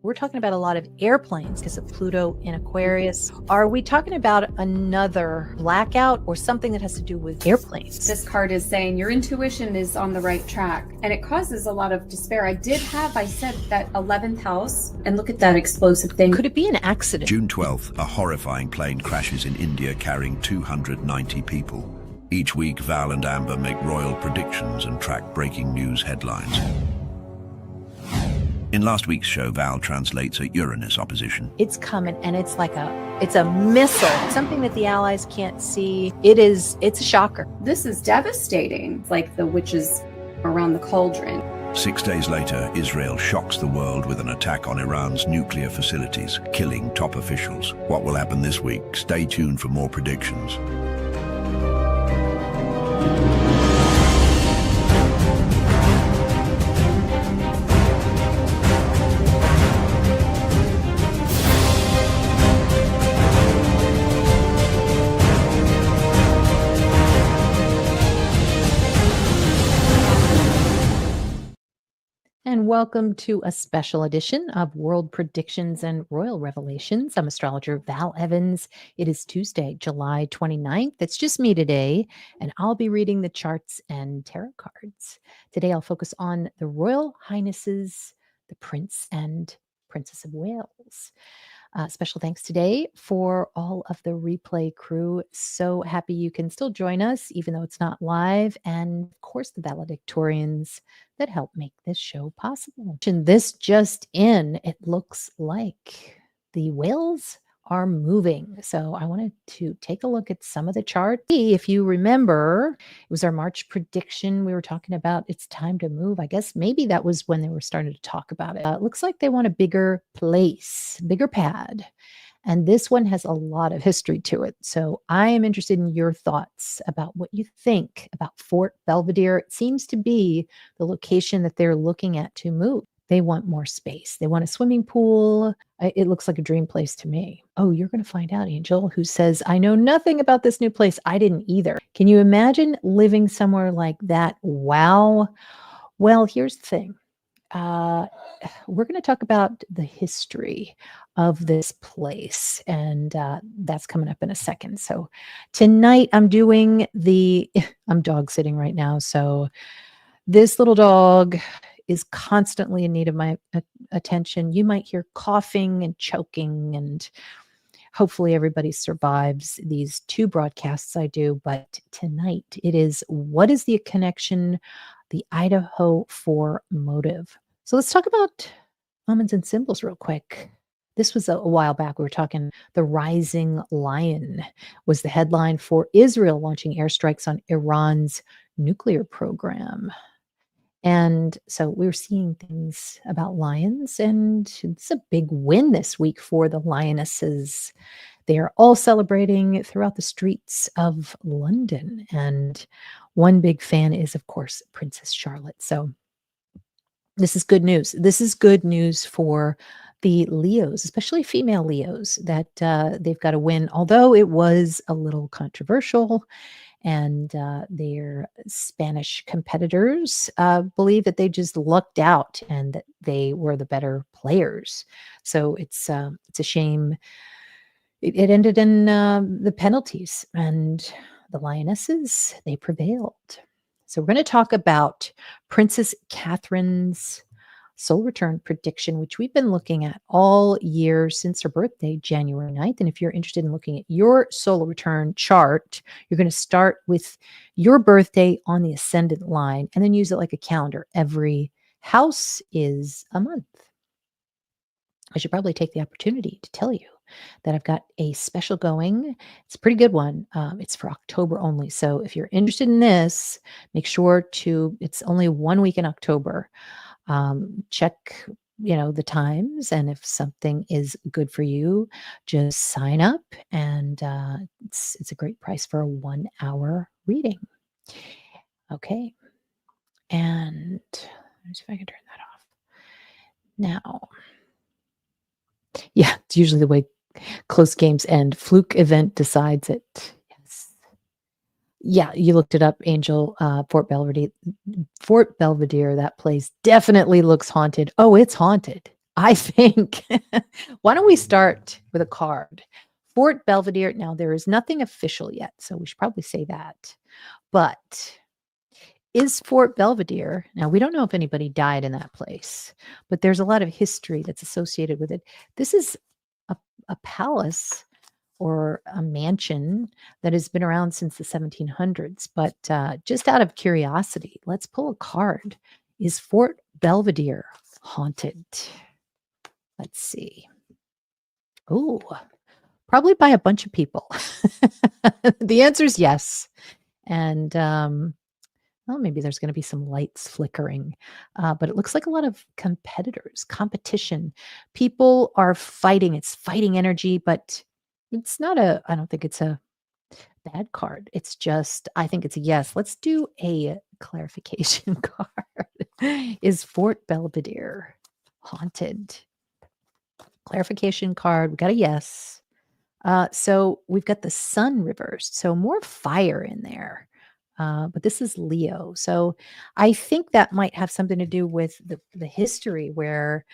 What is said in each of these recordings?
We're talking about a lot of airplanes because of Pluto in Aquarius. Are we talking about another blackout or something that has to do with airplanes? This card is saying your intuition is on the right track, and it causes a lot of despair. I said that 11th house, and look at that explosive thing. Could it be an accident? June 12th, a horrifying plane crashes in India carrying 290 people. Each week, Val and Amber make royal predictions and track breaking news headlines. In last week's show, Val translates a Uranus opposition. It's coming, and it's a missile, something that the Allies can't see. It's a shocker. This is devastating. It's like the witches around the cauldron. 6 days later, Israel shocks the world with an attack on Iran's nuclear facilities, killing top officials. What will happen this week? Stay tuned for more predictions. And welcome to a special edition of World Predictions and Royal Revelations. I'm Astrologer Val Evans. It is Tuesday, July 29th. It's just me today, and I'll be reading the charts and tarot cards. Today, I'll focus on the Royal Highnesses, the Prince and Princess of Wales. Special thanks today for all of the replay crew. So happy you can still join us, even though it's not live. And of course, the valedictorians that help make this show possible. And this just in, it looks like the whales are moving. So I wanted to take a look at some of the charts. If you remember, it was our March prediction. We were talking about it's time to move. I guess maybe that was when they were starting to talk about it. It looks like they want a bigger place, bigger pad. And this one has a lot of history to it. So I am interested in your thoughts about what you think about Fort Belvedere. It seems to be the location that they're looking at to move. They want more space. They want a swimming pool. It looks like a dream place to me. Oh, you're going to find out, Angel, who says, I know nothing about this new place. I didn't either. Can you imagine living somewhere like that? Wow. Well, here's the thing. We're going to talk about the history of this place, and that's coming up in a second. So tonight I'm doing I'm dog sitting right now. So this little dog is constantly in need of my attention. You might hear coughing and choking, and hopefully everybody survives these two broadcasts I do. But tonight it is, what is the connection, the Idaho 4 motive? So let's talk about omens and symbols real quick. This was a while back. We were talking the rising lion was the headline for Israel launching airstrikes on Iran's nuclear program. And so we were seeing things about lions, and it's a big win this week for the lionesses. They are all celebrating throughout the streets of London. And one big fan is, of course, Princess Charlotte. So this is good news. This is good news for the Leos, especially female Leos, that they've got a win, although it was a little controversial. And their Spanish competitors believe that they just lucked out and that they were the better players. So it's a shame. It ended in the penalties, and the Lionesses, they prevailed. So we're going to talk about Princess Catherine's soul return prediction, which we've been looking at all year since her birthday, January 9th. And if you're interested in looking at your soul return chart, you're going to start with your birthday on the ascendant line and then use it like a calendar. Every house is a month. I should probably take the opportunity to tell you that I've got a special going. It's a pretty good one. It's for October only. So if you're interested in this, make sure it's only 1 week in October. Check, the times, and if something is good for you, just sign up, and it's a great price for a 1 hour reading. Okay. And let me see if I can turn that off. Now, yeah, it's usually the way close games end. Fluke event decides it. Yes. Yeah, you looked it up, Angel. Fort Belvedere. Fort Belvedere, that place definitely looks haunted. Oh, it's haunted. I think, why don't we start with a card? Fort Belvedere. Now, there is nothing official yet, so we should probably say that. But is Fort Belvedere, now we don't know if anybody died in that place, but there's a lot of history that's associated with it. This is a, a palace or a mansion that has been around since the 1700s. But just out of curiosity, let's pull a card. Is Fort Belvedere haunted? Let's see. Oh, probably by a bunch of people. The answer is yes. And well, maybe there's going to be some lights flickering, but it looks like a lot of competitors, competition. People are fighting. It's fighting energy, but it's not a, I don't think it's a bad card. It's just, I think it's a yes. Let's do a clarification card. Is Fort Belvedere haunted? Clarification card. We got a yes. So we've got the sun reversed. So more fire in there. But this is Leo. So I think that might have something to do with the history where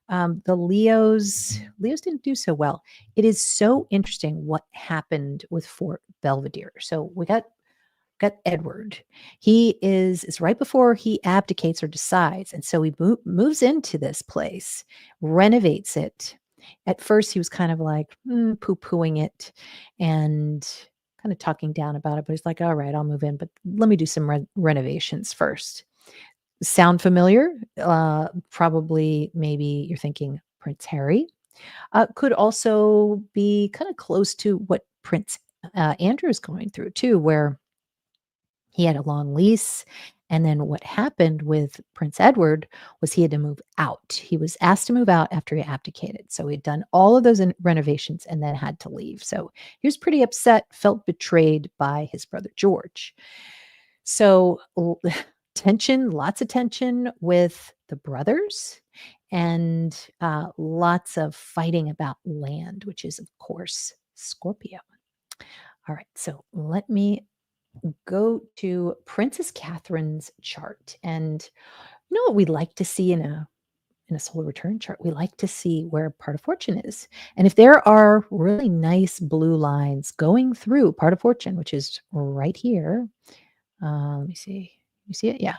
the Leos didn't do so well. It is so interesting what happened with Fort Belvedere. So we got Edward. He is it's right before he abdicates or decides, and so he moves into this place, renovates it. At first, he was kind of like poo-pooing it and kind of talking down about it, but he's like, "All right, I'll move in, but let me do some renovations first." Sound familiar? Probably, maybe you're thinking Prince Harry. Could also be kind of close to what Prince Andrew is going through too, where he had a long lease. And then what happened with Prince Edward was he had to move out. He was asked to move out after he abdicated. So he'd done all of those renovations and then had to leave. So he was pretty upset, felt betrayed by his brother George. So tension, lots of tension with the brothers, and lots of fighting about land, which is, of course, Scorpio. All right, so let me go to Princess Catherine's chart. And you know what we like to see in a solar return chart? We like to see where part of fortune is. And if there are really nice blue lines going through part of fortune, which is right here, let me see. You see it? Yeah.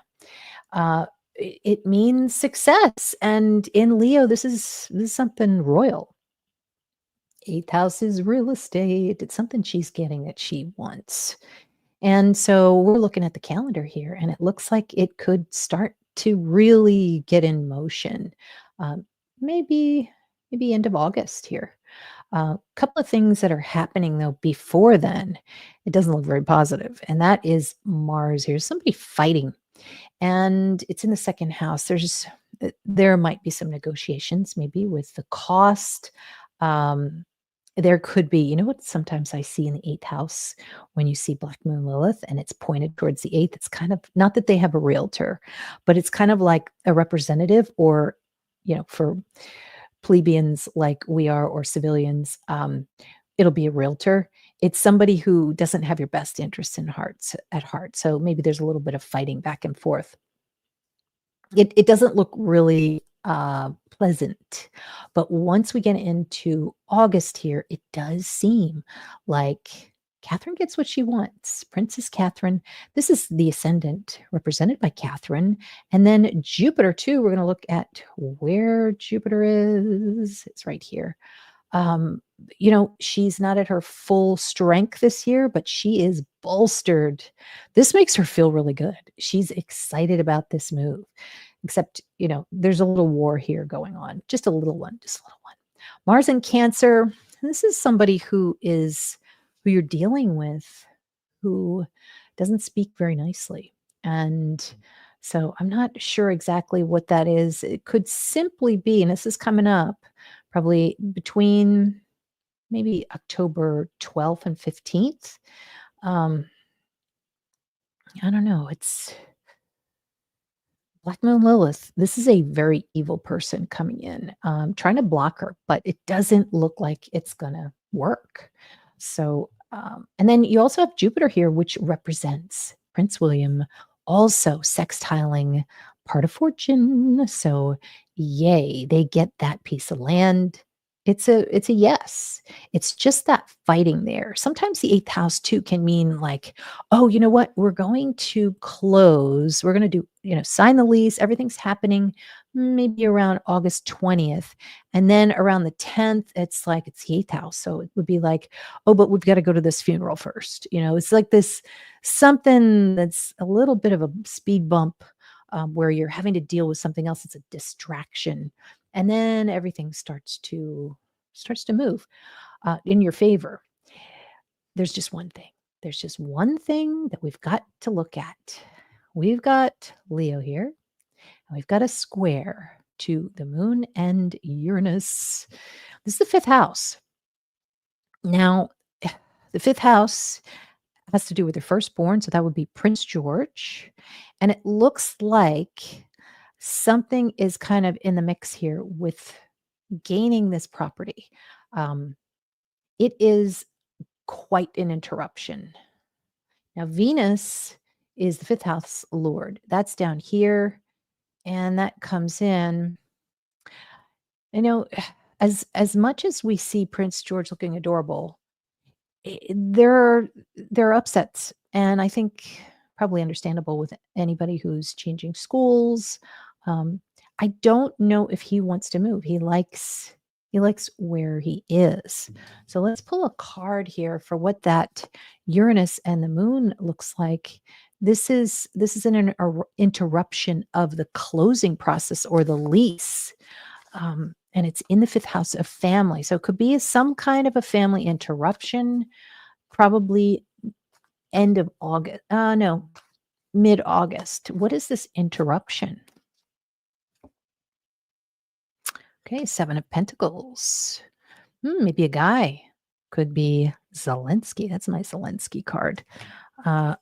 It means success. And in Leo, this is something royal. Eighth house is real estate. It's something she's getting that she wants. And so we're looking at the calendar here, and it looks like it could start to really get in motion. Um, maybe end of August here. A couple of things that are happening though before then. It doesn't look very positive, and that is Mars here. Somebody fighting, and it's in the second house. There might be some negotiations, maybe with the cost. Um, there could be, you know what sometimes I see in the eighth house when you see Black Moon Lilith and it's pointed towards the eighth, it's kind of not that they have a realtor, but it's kind of like a representative or, for plebeians like we are or civilians, it'll be a realtor. It's somebody who doesn't have your best interests at heart. So maybe there's a little bit of fighting back and forth. It doesn't look really pleasant. But once we get into August here, it does seem like Catherine gets what she wants. Princess Catherine. This is the ascendant represented by Catherine. And then Jupiter, too. We're going to look at where Jupiter is. It's right here. She's not at her full strength this year, but she is bolstered. This makes her feel really good. She's excited about this move. Except, there's a little war here going on. Just a little one. Mars in Cancer. This is somebody who you're dealing with, who doesn't speak very nicely. And so I'm not sure exactly what that is. It could simply be, and this is coming up probably between maybe October 12th and 15th. I don't know. It's Black Moon Lilith. This is a very evil person coming in, trying to block her, but it doesn't look like it's going to work. So, and then you also have Jupiter here, which represents Prince William, also sextiling part of fortune. So, yay, they get that piece of land. It's a yes. It's just that fighting there. Sometimes the 8th house too can mean like, "Oh, you know what? We're going to close. We're gonna do, sign the lease. Everything's happening maybe around August 20th." And then around the 10th, it's like it's the 8th house. So it would be like, "Oh, but we've got to go to this funeral first." It's like this something that's a little bit of a speed bump, where you're having to deal with something else. It's a distraction, and then everything starts to move in your favor. There's just one thing. There's just one thing that we've got to look at. We've got Leo here, and we've got a square to the moon and Uranus. This is the fifth house. Now, the fifth house has to do with the firstborn, so that would be Prince George. And it looks like something is kind of in the mix here with gaining this property. Um, it is quite an interruption. Now, Venus is the fifth house lord. That's down here, and that comes in. You know, as much as we see Prince George looking adorable, there are upsets, and I think probably understandable with anybody who's changing schools. Um, I don't know if he wants to move. He likes where he is. So let's pull a card here for what that Uranus and the moon looks like. This is an interruption of the closing process or the lease. And it's in the fifth house of family. So it could be some kind of a family interruption, probably end of August. No, mid August. What is this interruption? Okay, Seven of Pentacles. Maybe a guy. Could be Zelensky. That's my Zelensky card. Uh,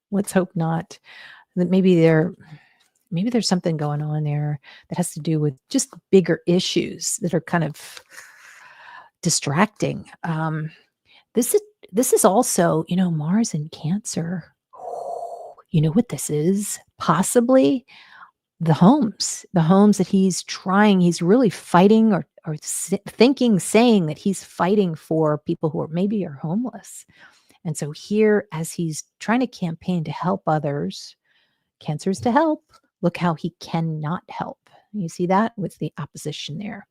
let's hope not. That maybe there's something going on there that has to do with just bigger issues that are kind of distracting. This is also, Mars in Cancer. You know what this is? Possibly the homes that he's really fighting or saying that he's fighting for people who maybe are homeless. And so here, as he's trying to campaign to help others, Cancer's to help. Look how he cannot help. You see that with the opposition there.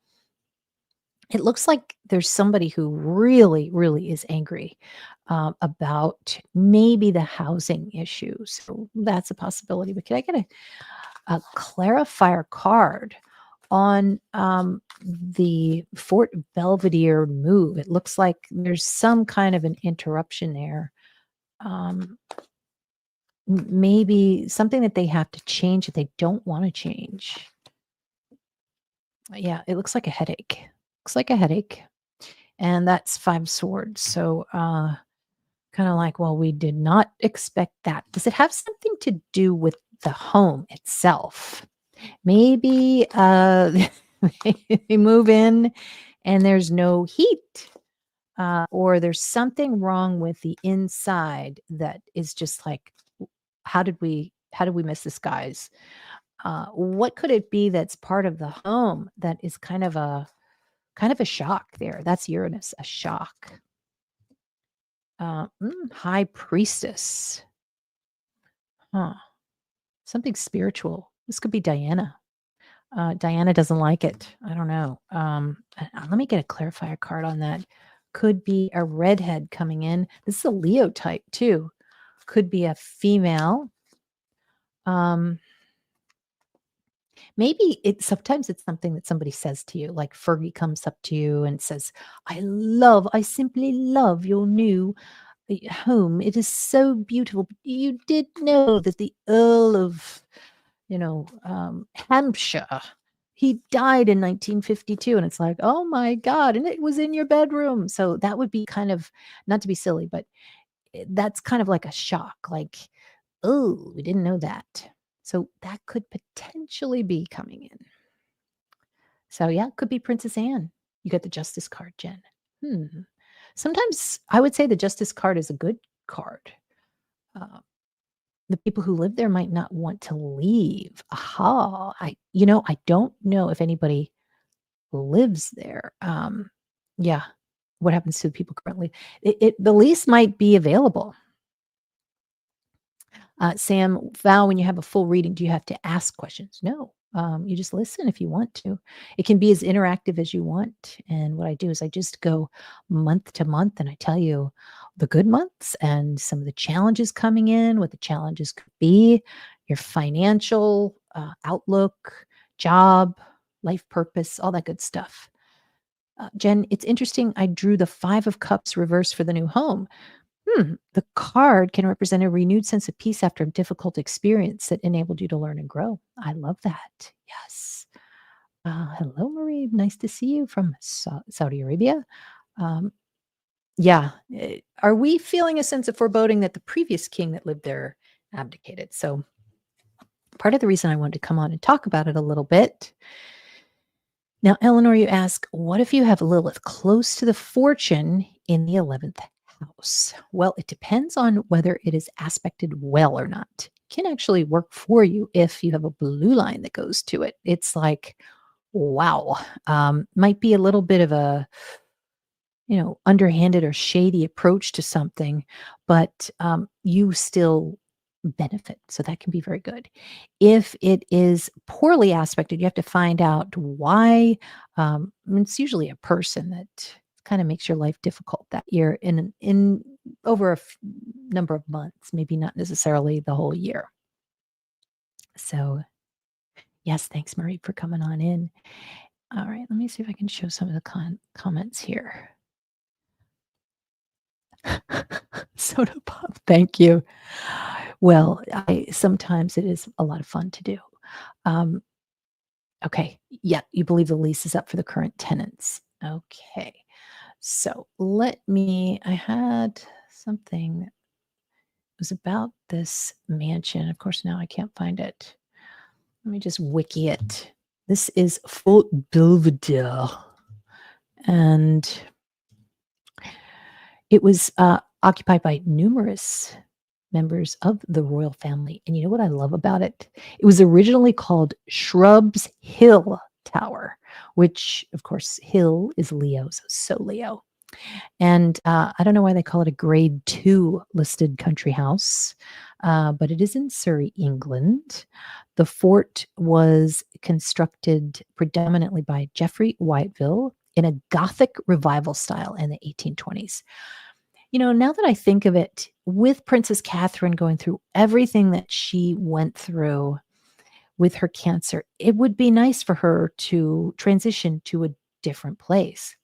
It looks like there's somebody who really, really is angry about maybe the housing issue. So that's a possibility. But can I get a clarifier card on the Fort Belvedere move? It looks like there's some kind of an interruption there. Maybe something that they have to change that they don't want to change. Yeah, it looks like a headache. Looks like a headache. And that's 5 swords. So kind of like, well, we did not expect that. Does it have something to do with the home itself? Maybe they move in and there's no heat. Or there's something wrong with the inside that is just like, how did we miss this, guys? What could it be that's part of the home that is kind of a shock there? That's Uranus, a shock. High priestess. Huh. Something spiritual. This could be Diana. Diana doesn't like it. I don't know. Let me get a clarifier card on that. Could be a redhead coming in. This is a Leo type too. Could be a female. Maybe sometimes it's something that somebody says to you, like Fergie comes up to you and says, I simply love your new home. It is so beautiful. You did know that the Earl of, Hampshire, he died in 1952. And it's like, oh my God. And it was in your bedroom. So that would be kind of, not to be silly, but that's kind of like a shock. Like, oh, we didn't know that. So that could potentially be coming in. So yeah, it could be Princess Anne. You got the Justice card, Jen. Sometimes I would say the Justice card is a good card. the people who live there might not want to leave. Aha. I don't know if anybody lives there. Yeah. What happens to the people currently? The lease might be available. Sam, Val, when you have a full reading, do you have to ask questions? No. You just listen if you want to. It can be as interactive as you want. And what I do is I just go month to month and I tell you the good months and some of the challenges coming in, what the challenges could be, your financial outlook, job, life purpose, all that good stuff. Jen, it's interesting. I drew the Five of Cups reverse for the new home. The card can represent a renewed sense of peace after a difficult experience that enabled you to learn and grow. I love that. Yes. Hello, Marie. Nice to see you from Saudi Arabia. Um, yeah. Are we feeling a sense of foreboding that the previous king that lived there abdicated? So, part of the reason I wanted to come on and talk about it a little bit. Now, Eleanor, you ask, what if you have Lilith close to the fortune in the 11th house? Well, it depends on whether it is aspected well or not. It can actually work for you if you have a blue line that goes to it. It's like, wow, might be a little bit of a underhanded or shady approach to something, but you still benefit. So that can be very good. If it is poorly aspected, you have to find out why. It's usually a person that kind of makes your life difficult that year in over a number of months, maybe not necessarily the whole year. So yes, thanks, Marie, for coming on in. All right, let me see if I can show some of the comments here. Soda pop, thank you. Well, sometimes it is a lot of fun to do. Okay, yeah, you believe the lease is up for the current tenants. Okay, so I had something that was about this mansion. Of course, now I can't find it. Let me just wiki it. This is Fort Belvedere, and it was occupied by numerous members of the royal family. And you know what I love about it? It was originally called Shrubs Hill Tower, which, of course, Hill is Leo, so Leo. And I don't know why they call it a grade 2 listed country house, but it is in Surrey, England. The fort was constructed predominantly by Geoffrey Whiteville in a Gothic revival style in the 1820s. Now that I think of it, with Princess Catherine going through everything that she went through with her cancer, it would be nice for her to transition to a different place.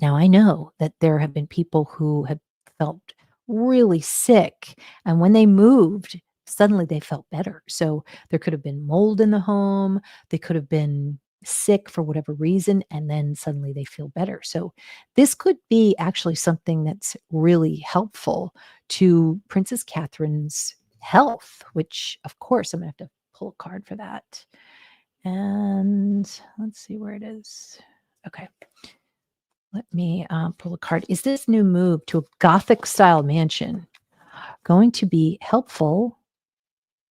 Now, I know that there have been people who have felt really sick, and when they moved, suddenly they felt better. So there could have been mold in the home, they could have been sick for whatever reason, and then suddenly they feel better. So this could be actually something that's really helpful to Princess Catherine's health, which, of course, I'm going to have to pull a card for that. And let's see where it is. Okay. Let me pull a card. Is this new move to a Gothic style mansion going to be helpful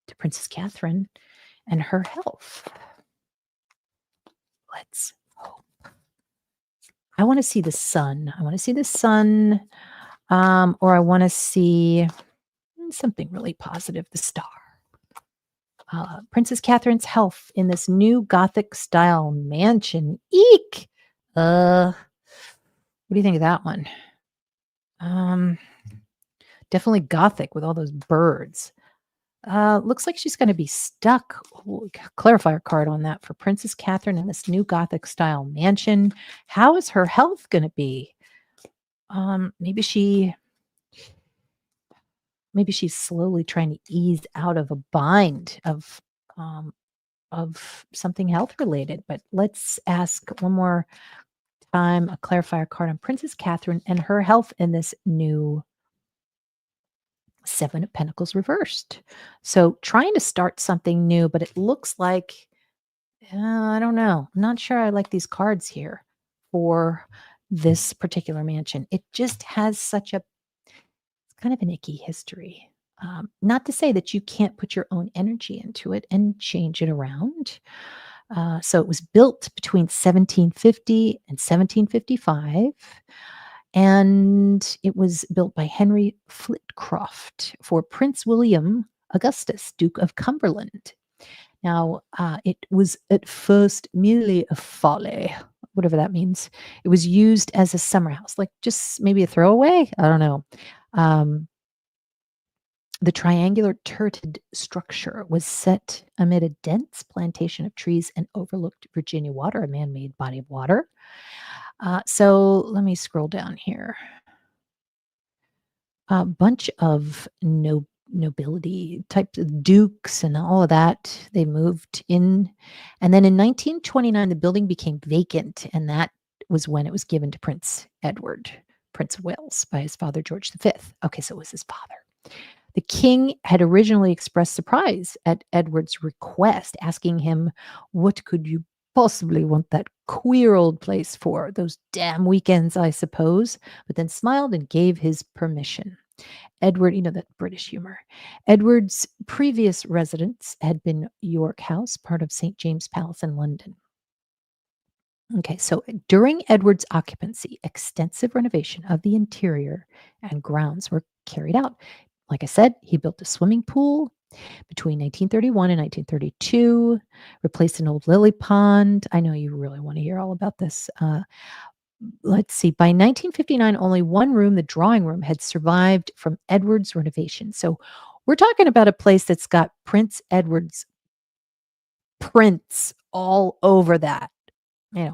to Princess Catherine and her health? Let's hope. I want to see the sun. I want to see the sun, or I want to see something really positive, the star. Princess Catherine's health in this new Gothic style mansion. Eek! What do you think of that one? Definitely Gothic with all those birds. Looks like she's going to be stuck. Clarifier card on that for Princess Catherine in this new Gothic style mansion. How is her health going to be? Maybe she's slowly trying to ease out of a bind of something health related. But let's ask one more time a clarifier card on Princess Catherine and her health in this new Seven of Pentacles reversed. So trying to start something new, but it looks like, I don't know. I'm not sure I like these cards here for this particular mansion. It just has it's kind of an icky history. Not to say that you can't put your own energy into it and change it around. So it was built between 1750 and 1755. And it was built by Henry Flitcroft for Prince William Augustus, Duke of Cumberland. Now, it was at first merely a folly, whatever that means. It was used as a summer house, like just maybe a throwaway. I don't know. Um, the triangular turreted structure was set amid a dense plantation of trees and overlooked Virginia Water, a man made body of water. So let me scroll down here. A bunch of nobility types of dukes and all of that. They moved in. And then in 1929, the building became vacant. And that was when it was given to Prince Edward, Prince of Wales, by his father, George V. Okay, so it was his father. The king had originally expressed surprise at Edward's request, asking him, "What could you possibly want that queer old place for? Those damn weekends, I suppose," but then smiled and gave his permission. Edward, that British humor. Edward's previous residence had been York House, part of St. James Palace in London. Okay, so during Edward's occupancy, extensive renovation of the interior and grounds were carried out. Like I said, he built a swimming pool between 1931 and 1932, replaced an old lily pond. I know you really want to hear all about this. Let's see, by 1959, only one room, the drawing room, had survived from Edward's renovation. So we're talking about a place that's got Prince Edward's prints all over that,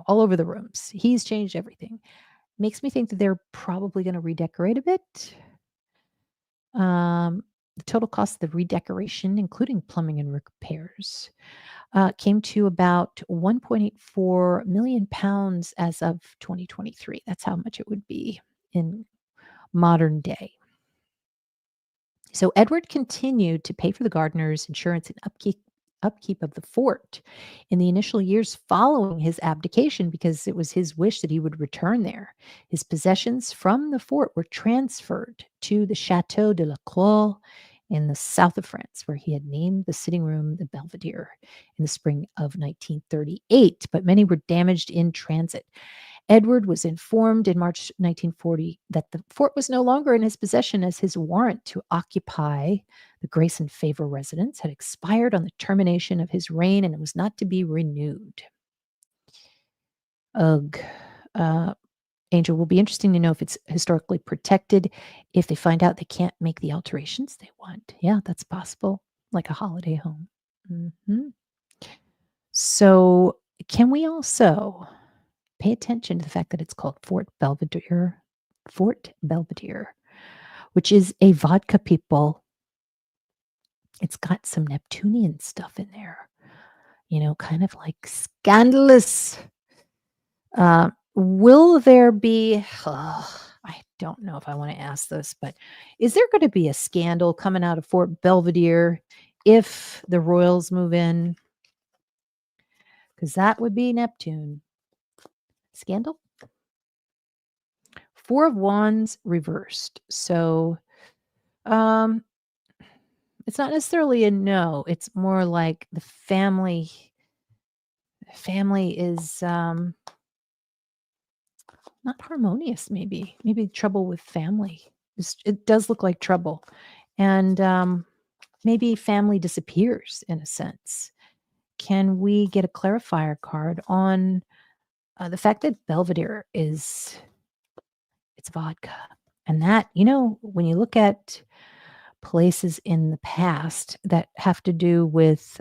all over the rooms. He's changed everything. Makes me think that they're probably going to redecorate a bit. The total cost of the redecoration, including plumbing and repairs, came to about 1.84 million pounds as of 2023. That's how much it would be in modern day. So Edward continued to pay for the gardeners, insurance, and upkeep of the fort in the initial years following his abdication, because it was his wish that he would return there. His possessions from the fort were transferred to the Chateau de la Croix in the south of France, where he had named the sitting room the Belvadier in the spring of 1938, but many were damaged in transit. Edward was informed in March 1940 that the fort was no longer in his possession, as his warrant to occupy the Grace and Favor residence had expired on the termination of his reign, and it was not to be renewed. Ugh. Angel, will be interesting to know if it's historically protected, if they find out they can't make the alterations they want. Yeah, that's possible, like a holiday home. So can we also pay attention to the fact that it's called Fort Belvedere, which is a vodka, people. It's got some Neptunian stuff in there, kind of like scandalous. Will there be, I don't know if I want to ask this, but is there going to be a scandal coming out of Fort Belvedere if the royals move in? Because that would be Neptune. Scandal? Four of Wands reversed. So it's not necessarily a no. It's more like the family is not harmonious, maybe trouble with family. It does look like trouble. And maybe family disappears in a sense. Can we get a clarifier card on the fact that Belvedere it's vodka? And that, when you look at places in the past that have to do with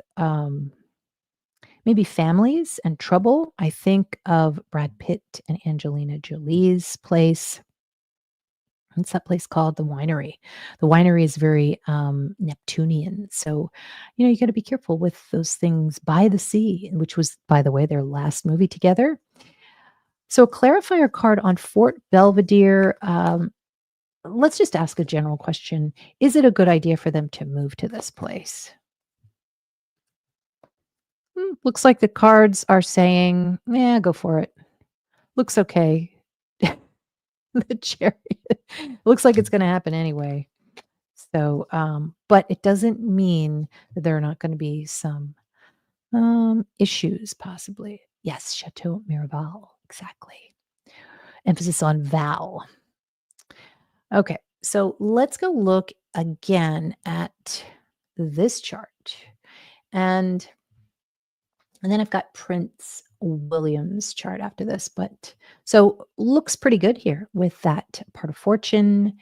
maybe families and trouble, I think of Brad Pitt and Angelina Jolie's place. What's that place called? The Winery. The Winery is very Neptunian. So, you got to be careful with those things by the sea, which was, by the way, their last movie together. So a clarifier card on Fort Belvedere. Let's just ask a general question. Is it a good idea for them to move to this place? Looks like the cards are saying, yeah, go for it. Looks okay. The chariot. Looks like it's going to happen anyway. So, but it doesn't mean that there are not going to be some issues, possibly. Yes, Chateau Miraval, exactly. Emphasis on Val. Okay, so let's go look again at this chart. And then I've got Prince William's chart after this, but so looks pretty good here with that part of fortune.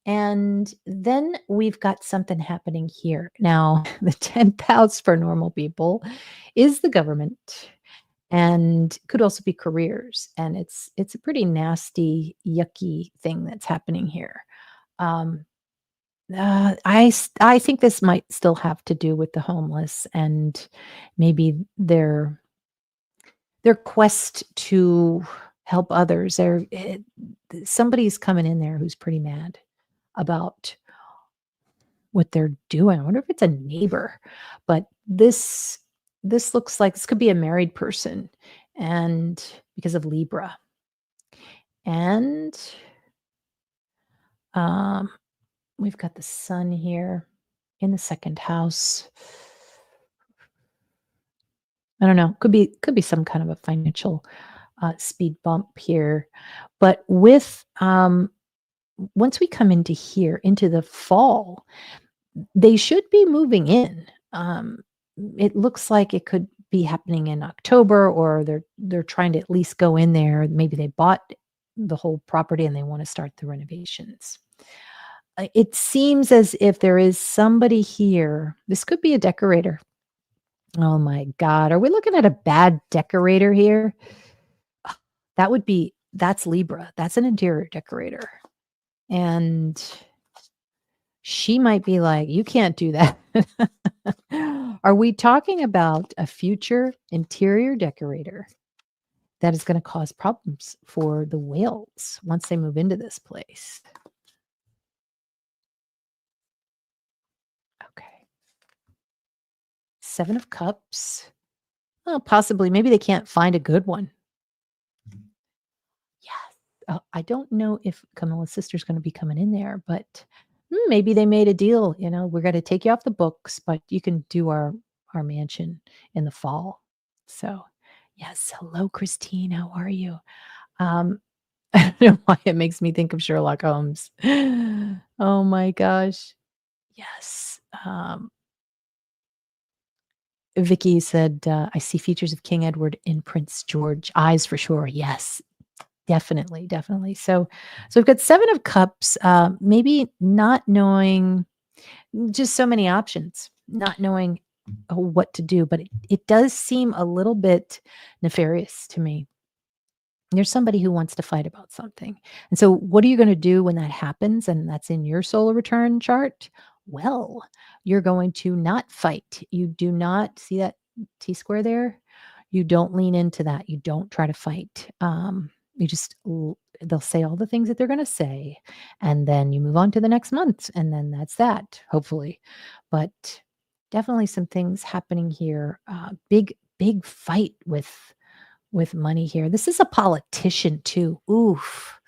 And then we've got something happening here. Now, the 10th house for normal people is the government and could also be careers. And it's a pretty nasty, yucky thing that's happening here. Um, I think this might still have to do with the homeless and maybe their quest to help others. Somebody's coming in there who's pretty mad about what they're doing. I wonder if it's a neighbor, but this looks like this could be a married person, and because of Libra, and um, we've got the sun here in the second house. I don't know. Could be some kind of a financial speed bump here, but with once we come into here into the fall, they should be moving in. It looks like it could be happening in October, or they're trying to at least go in there. Maybe they bought the whole property and they want to start the renovations. It seems as if there is somebody here. This could be a decorator. Oh my God. Are we looking at a bad decorator here? That's Libra. That's an interior decorator. And she might be like, you can't do that. Are we talking about a future interior decorator that is going to cause problems for the whales once they move into this place? Okay. 7 of Cups. Well, possibly. Maybe they can't find a good one. Yes. I don't know if Camilla's sister's going to be coming in there, but maybe they made a deal. We're going to take you off the books, but you can do our mansion in the fall. So, yes. Hello, Christine. How are you? I don't know why it makes me think of Sherlock Holmes. Oh my gosh. Yes. Vicky said, I see features of King Edward in Prince George. Eyes for sure. Yes, definitely, definitely. So we've got 7 of Cups, maybe not knowing, just so many options, not knowing what to do, but it does seem a little bit nefarious to me. There's somebody who wants to fight about something. And so what are you going to do when that happens? And that's in your solar return chart. Well, you're going to not fight. You do not see that T square there. You don't lean into that. You don't try to fight. You just, they'll say all the things that they're going to say. And then you move on to the next month. And then that's that, hopefully. But definitely some things happening here. Big fight with money here. This is a politician too. Oof.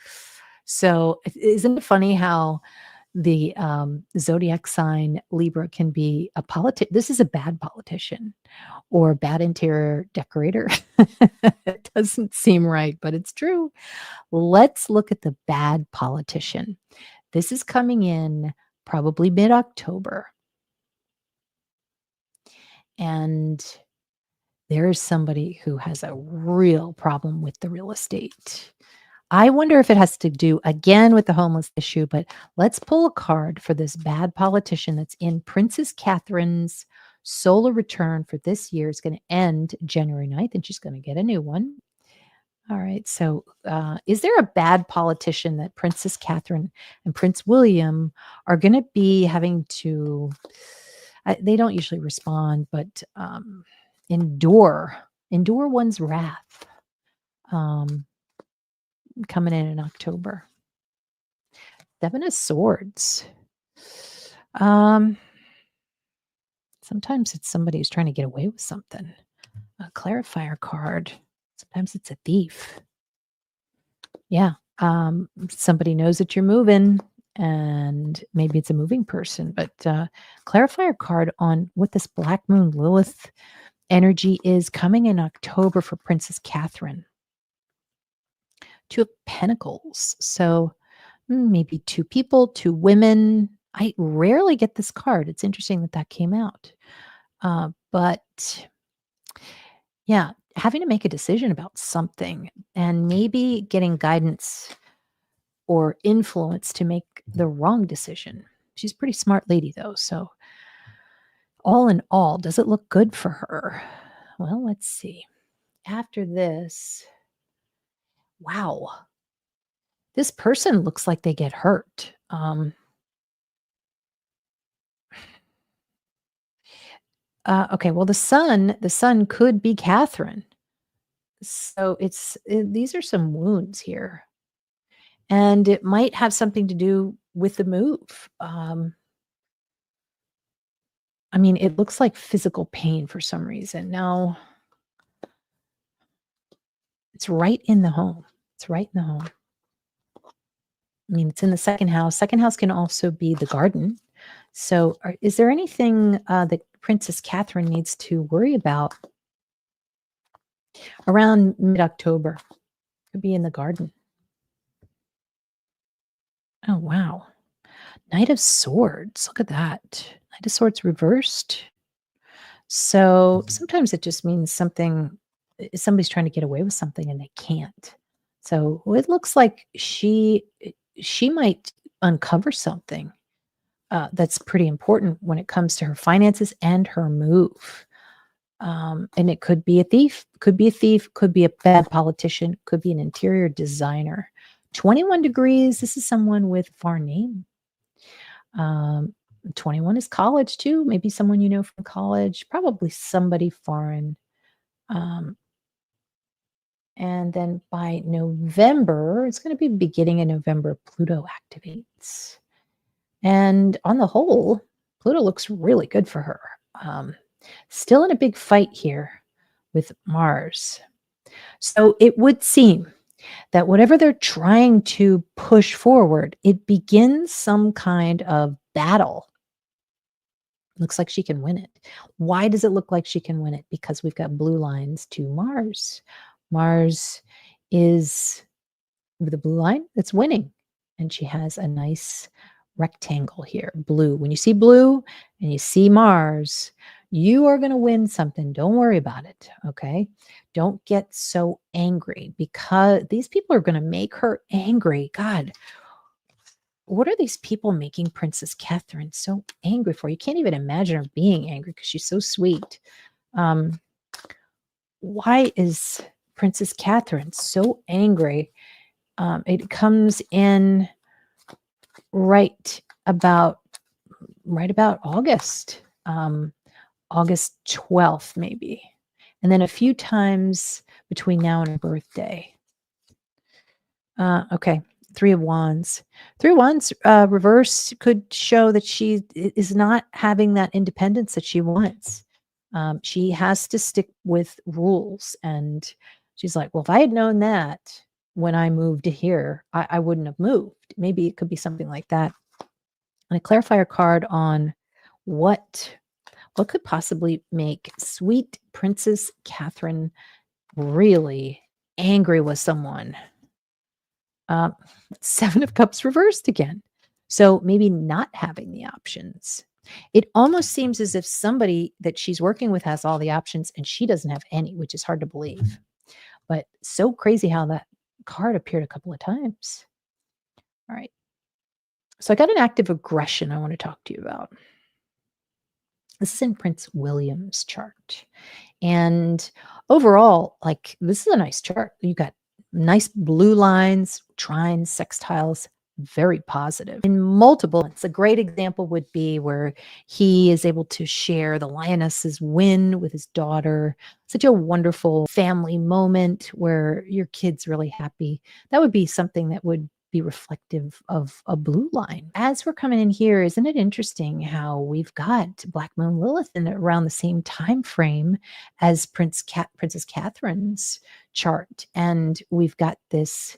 So isn't it funny how the zodiac sign Libra can be a this is a bad politician or a bad interior decorator. It doesn't seem right, but it's true. Let's look at the bad politician. This is coming in probably mid-October. And there is somebody who has a real problem with the real estate. I wonder if it has to do again with the homeless issue, but let's pull a card for this bad politician that's in Princess Catherine's solar return for this year. Is going to end January 9th, and she's going to get a new one. All right. So is there a bad politician that Princess Catherine and Prince William are going to be having to, they don't usually respond, but endure one's wrath, coming in October. 7 of Swords. Sometimes it's somebody who's trying to get away with something. A clarifier card. Sometimes it's a thief. Yeah. Somebody knows that you're moving and maybe it's a moving person, but clarifier card on what this Black Moon Lilith energy is coming in October for Princess Catherine. Two of Pentacles. So maybe two people, two women. I rarely get this card. It's interesting that that came out. But yeah, having to make a decision about something and maybe getting guidance or influence to make the wrong decision. She's a pretty smart lady, though. So, all in all, does it look good for her? Well, let's see. After this, wow, this person looks like they get hurt. Okay, well, the sun could be Catherine. So these are some wounds here, and it might have something to do with the move. I mean, it looks like physical pain for some reason. Now, it's right in the home. It's right in the home. I mean, it's in the second house. Second house can also be the garden. So, is there anything that Princess Catherine needs to worry about around mid-October? Could be in the garden. Oh, wow. Knight of Swords. Look at that. Knight of Swords reversed. So sometimes it just means somebody's trying to get away with something and they can't. So it looks like she might uncover something that's pretty important when it comes to her finances and her move. And it could be a thief, could be a bad politician, could be an interior designer. 21 degrees. This is someone with a foreign name. 21 is college too. Maybe someone you know from college, probably somebody foreign. And then by November, it's going to be beginning of November, Pluto activates. And on the whole, Pluto looks really good for her. Still in a big fight here with Mars. So it would seem that whatever they're trying to push forward, it begins some kind of battle. Looks like she can win it. Why does it look like she can win it? Because we've got blue lines to Mars. Mars is the blue line that's winning. And she has a nice rectangle here, blue. When you see blue and you see Mars, you are going to win something. Don't worry about it. Okay. Don't get so angry because these people are going to make her angry. God, what are these people making Princess Catherine so angry for? You can't even imagine her being angry because she's so sweet. Why is Princess Catherine so angry? It comes in right about August. August 12th, maybe. And then a few times between now and her birthday. Okay. Three of Wands. Three of Wands reverse could show that she is not having that independence that she wants. She has to stick with rules. And she's like, well, if I had known that when I moved to here, I wouldn't have moved. Maybe it could be something like that. And a clarifier card on what could possibly make sweet Princess Catherine really angry with someone. Seven of Cups reversed again. So maybe not having the options. It almost seems as if somebody that she's working with has all the options and she doesn't have any, which is hard to believe. But so crazy how that card appeared a couple of times. All right. So I got an active aggression I want to talk to you about. This is in Prince William's chart. And overall, like, this is a nice chart. You got nice blue lines, trines, sextiles, very positive. In multiple, it's a great example would be where he is able to share the lioness's win with his daughter. Such a wonderful family moment where your kid's really happy. That would be something that would be reflective of a blue line. As we're coming in here, isn't it interesting how we've got Black Moon Lilith in around the same time frame as Princess Catherine's chart, and we've got this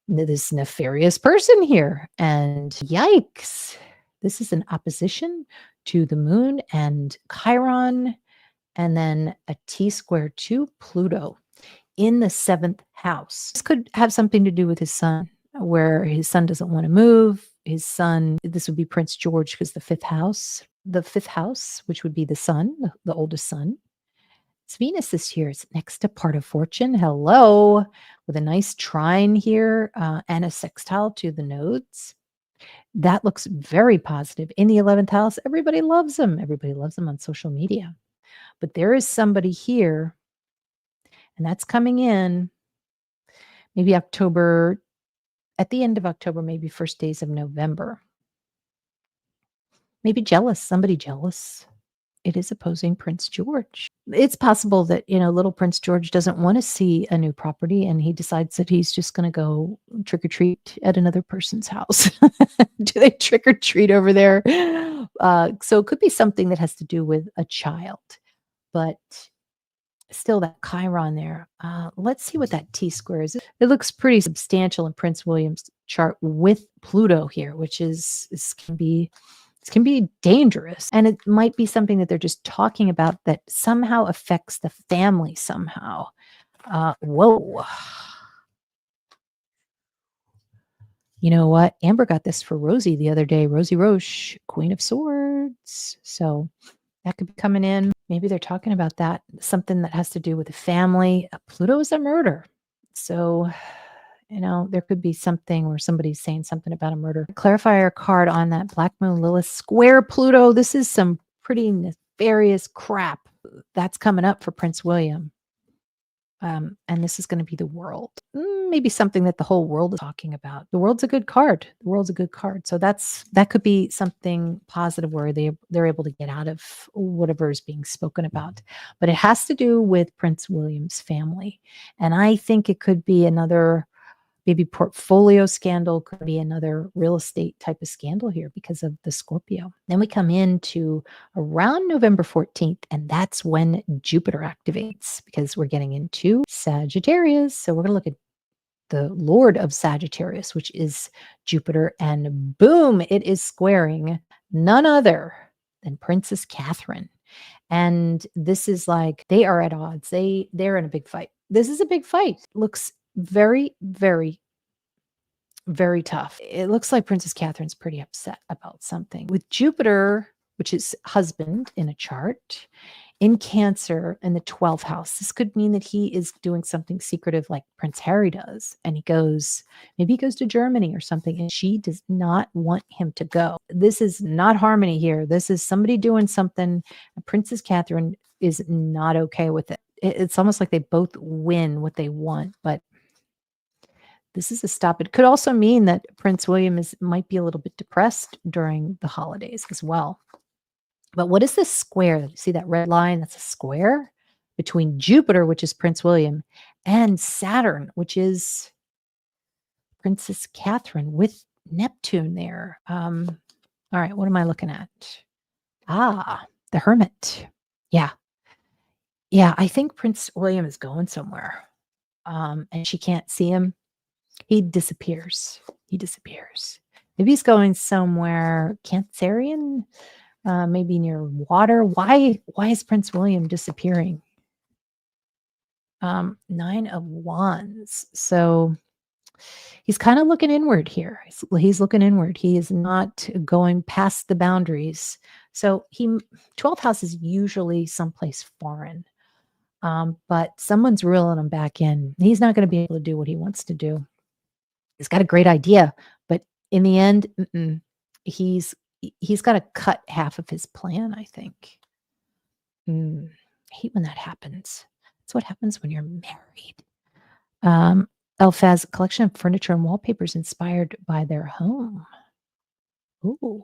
this nefarious person here. And yikes, this is an opposition to the moon and Chiron, and then a T square to Pluto in the seventh house. This could have something to do with his son, where his son doesn't want to move. His son, this would be Prince George, because the fifth house, which would be the son, the oldest son. It's Venus this year. It's next to part of fortune. Hello, with a nice trine here and a sextile to the nodes. That looks very positive. In the 11th house, everybody loves him. Everybody loves him on social media. But there is somebody here, and that's coming in maybe October, at the end of October, maybe first days of November. Maybe jealous, somebody jealous. It is opposing Prince George. It's possible that, little Prince George doesn't want to see a new property and he decides that he's just going to go trick or treat at another person's house. Do they trick or treat over there? So it could be something that has to do with a child, but still that Chiron there. Let's see what that T square is. It looks pretty substantial in Prince William's chart with Pluto here, which can be dangerous. And it might be something that they're just talking about that somehow affects the family somehow. Whoa. You know what? Amber got this for Rosie the other day. Rosie Roche, Queen of Swords. So that could be coming in. Maybe they're talking about that, something that has to do with the family. Pluto is a murder. So, there could be something where somebody's saying something about a murder. Clarifier card on that Black Moon Lilith square Pluto. This is some pretty nefarious crap that's coming up for Prince William. And this is going to be the World. Maybe something that the whole world is talking about. The World's a good card. The World's a good card. So that could be something positive where they're able to get out of whatever is being spoken about. But it has to do with Prince William's family. And I think it could be another maybe portfolio scandal, could be another real estate type of scandal here because of the Scorpio. Then we come into around November 14th, and that's when Jupiter activates because we're getting into Sagittarius. So we're going to look at the Lord of Sagittarius, which is Jupiter, and boom, it is squaring none other than Princess Catherine. And this is like they are at odds. They're in a big fight. This is a big fight. Looks very, very, very tough. It looks like Princess Catherine's pretty upset about something. With Jupiter, which is husband in a chart, in Cancer in the 12th house, this could mean that he is doing something secretive like Prince Harry does. And maybe he goes to Germany or something, and she does not want him to go. This is not harmony here. This is somebody doing something. Princess Catherine is not okay with it. It's almost like they both win what they want, but this is a stop. It could also mean that Prince William might be a little bit depressed during the holidays as well. But what is this square? You see that red line? That's a square between Jupiter, which is Prince William, and Saturn, which is Princess Catherine with Neptune there. All right, what am I looking at? The Hermit. Yeah. Yeah, I think Prince William is going somewhere. And she can't see him. He disappears. Maybe he's going somewhere Cancerian, maybe near water. Why is Prince William disappearing? 9 of Wands. So he's kind of looking inward here. He's looking inward. He is not going past the boundaries. So 12th house is usually someplace foreign. But someone's reeling him back in. He's not going to be able to do what he wants to do. He's got a great idea, but in the end, he's got to cut half of his plan, I think. I hate when that happens. That's what happens when you're married. Elphaz, collection of furniture and wallpapers inspired by their home. Ooh.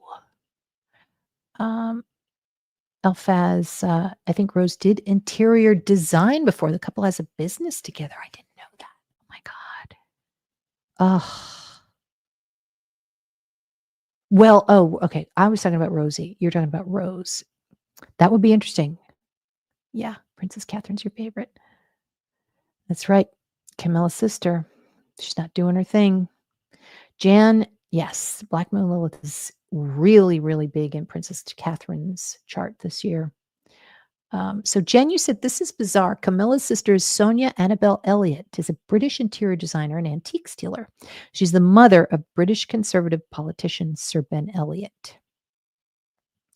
Elphaz, I think Rose did interior design before. The couple has a business together. I didn't know that. Oh my God. Well, okay. I was talking about Rosie. You're talking about Rose. That would be interesting. Yeah, Princess Catherine's your favorite. That's right. Camilla's sister. She's not doing her thing. Jan, yes, Black Moon Lilith is really, really big in Princess Catherine's chart this year. So Jen, you said this is bizarre. Camilla's sister is Sonia Annabelle Elliott, is a British interior designer and antiques dealer. She's the mother of British conservative politician Sir Ben Elliott.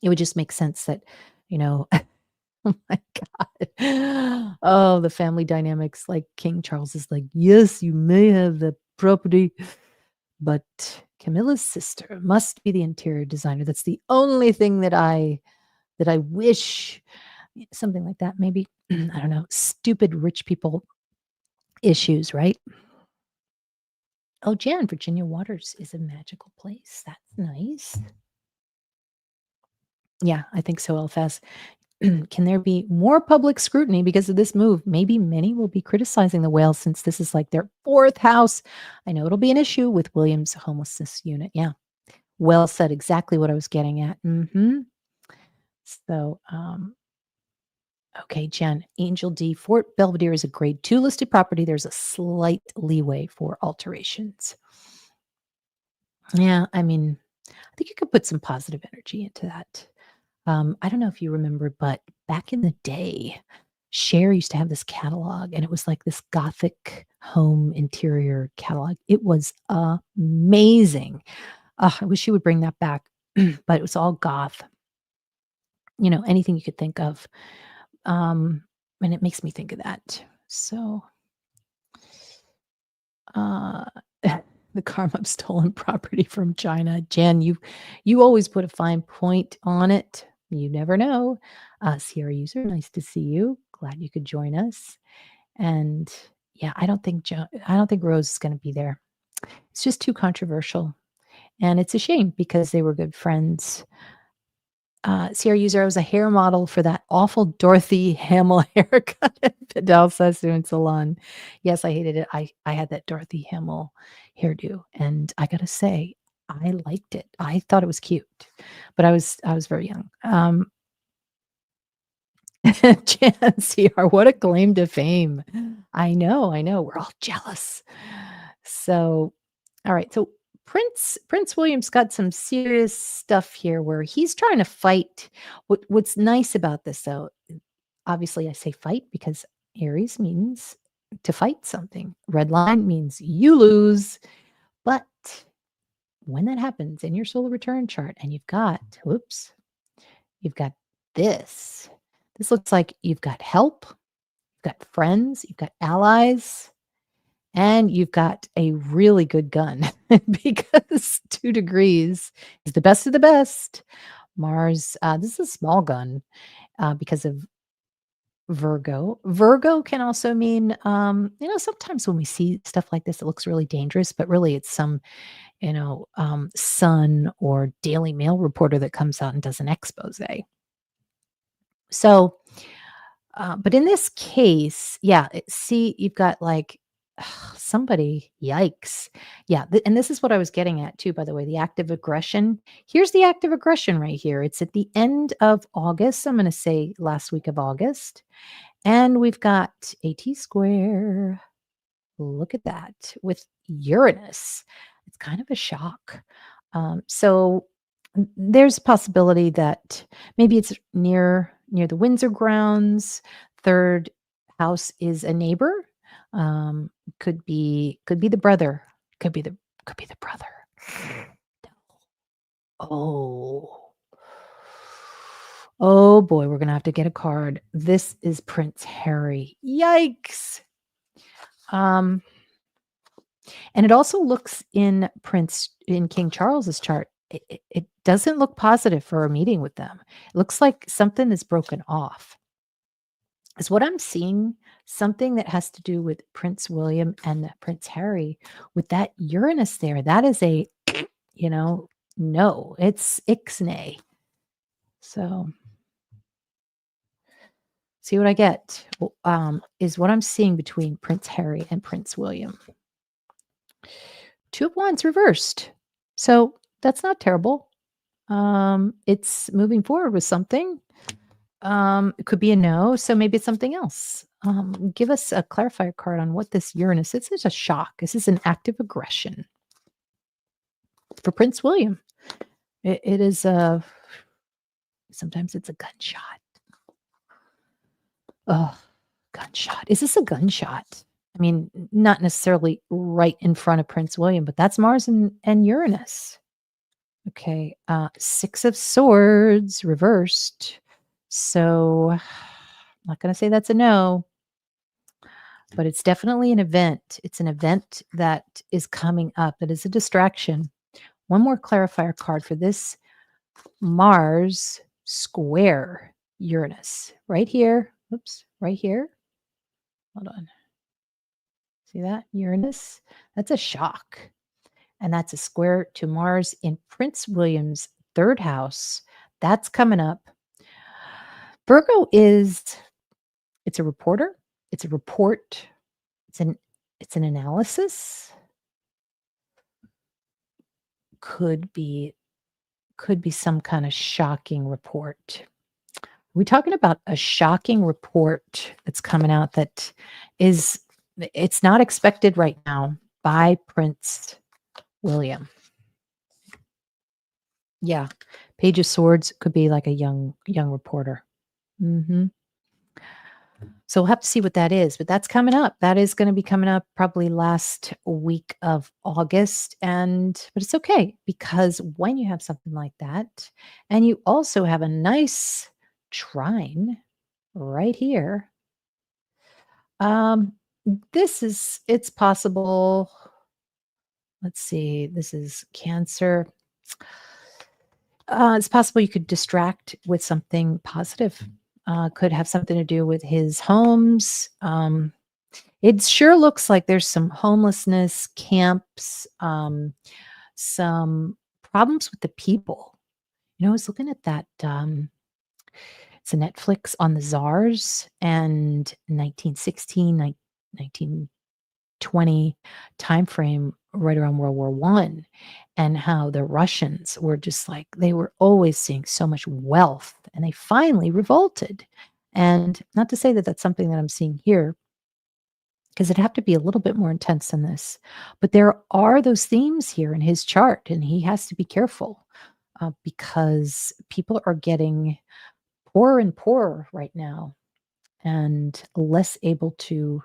It would just make sense that, you know, oh my God. Oh, the family dynamics. Like King Charles is like, yes, you may have the property, but Camilla's sister must be the interior designer. That's the only thing that I wish, something like that. Maybe, I don't know, stupid rich people issues, right? Oh, Jan, Virginia Waters is a magical place. That's nice. Yeah, I think so, Elfas. Can there be more public scrutiny because of this move? Maybe many will be criticizing the whales since this is like their fourth house. I know it'll be an issue with William's homelessness unit. Yeah, well said. Exactly what I was getting at. So, okay, Jen, Angel D. Fort Belvedere is a grade 2 listed property. There's a slight leeway for alterations. Yeah, I mean, I think you could put some positive energy into that. I don't know if you remember, but back in the day, Cher used to have this catalog, and it was like this Gothic home interior catalog. It was amazing. I wish she would bring that back, but it was all goth, anything you could think of. And it makes me think of that. So, uh, the karma of stolen property from China. Jen, you always put a fine point on it. You never know. Sierra user, nice to see you. Glad you could join us. And yeah, I don't think Rose is going to be there. It's just too controversial, and it's a shame because they were good friends. Sierra user, I was a hair model for that awful Dorothy Hamill haircut at Vidal Sassoon Salon. Yes, I hated it. I had that Dorothy Hamill hairdo, and I gotta say, I liked it. I thought it was cute, but I was very young. Jan CR, what a claim to fame. I know. We're all jealous. So, all right. So Prince William's got some serious stuff here where he's trying to fight. What's nice about this, though, obviously I say fight because Aries means to fight something. Red line means you lose. But when that happens in your solar return chart and you've got this. This looks like you've got help, you've got friends, you've got allies, and you've got a really good gun because 2 degrees is the best of the best. Mars, this is a small gun because of Virgo. Virgo can also mean, sometimes when we see stuff like this, it looks really dangerous, but really it's some, Sun or Daily Mail reporter that comes out and does an expose. So, but in this case, yeah, see, you've got like somebody, yikes. Yeah. And this is what I was getting at too, by the way, the active aggression. Here's the active aggression right here. It's at the end of August. I'm going to say last week of August. And we've got AT square. Look at that with Uranus. It's kind of a shock. So there's a possibility that maybe it's near the Windsor grounds. 3rd house is a neighbor. Could be the brother. Could be the brother. Oh boy, we're gonna have to get a card. This is Prince Harry. Yikes. And it also looks in King Charles's chart. It doesn't look positive for a meeting with them. It looks like something is broken off. Is what I'm seeing something that has to do with Prince William and Prince Harry with that Uranus there. That is a, no, it's ixnay. So see what I get is what I'm seeing between Prince Harry and Prince William. 2 of Wands reversed. So that's not terrible. It's moving forward with something. It could be a no, so maybe it's something else. Give us a clarifier card on what this Uranus is. This is a shock. This is an active aggression. for Prince William. It is sometimes it's a gunshot. Oh, gunshot. Is this a gunshot? I mean, not necessarily right in front of Prince William, but that's Mars and Uranus. Okay, 6 of Swords reversed. So I'm not going to say that's a no, but it's definitely an event. It's an event that is coming up. It is a distraction. One more clarifier card for this: Mars square Uranus right here. Oops, right here. Hold on. See that? Uranus? That's a shock. And that's a square to Mars in Prince William's third house. That's coming up. Virgo it's a reporter, it's a report, it's an analysis. Could be some kind of shocking report. Are we talking about a shocking report that's coming out that it's not expected right now by Prince William? Yeah. Page of Swords could be like a young reporter. So we'll have to see what that is, but that's coming up. That is going to be coming up probably last week of August. But it's okay, because when you have something like that, and you also have a nice trine right here, it's possible. Let's see, this is Cancer. It's possible you could distract with something positive. Could have something to do with his homes. It sure looks like there's some homelessness camps, some problems with the people. I was looking at that. It's a Netflix on the czars and 1916, 1920 time frame, right around World War I, and how the Russians were just like, they were always seeing so much wealth, and they finally revolted. And not to say that that's something that I'm seeing here, because it'd have to be a little bit more intense than this. But there are those themes here in his chart, and he has to be careful because people are getting poorer and poorer right now, and less able to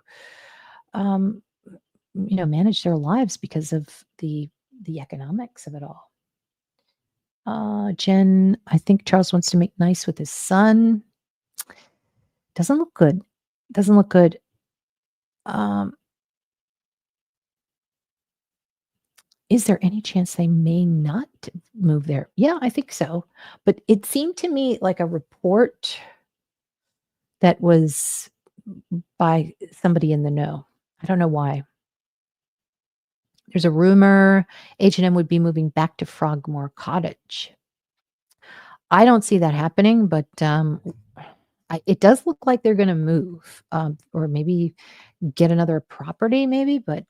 manage their lives because of the economics of it all. Jen, I think Charles wants to make nice with his son. Doesn't look good. Doesn't look good. Is there any chance they may not move there? Yeah, I think so. But it seemed to me like a report that was by somebody in the know. I don't know why. There's a rumor H&M would be moving back to Frogmore Cottage. I don't see that happening, but it does look like they're going to move, or maybe get another property, maybe. But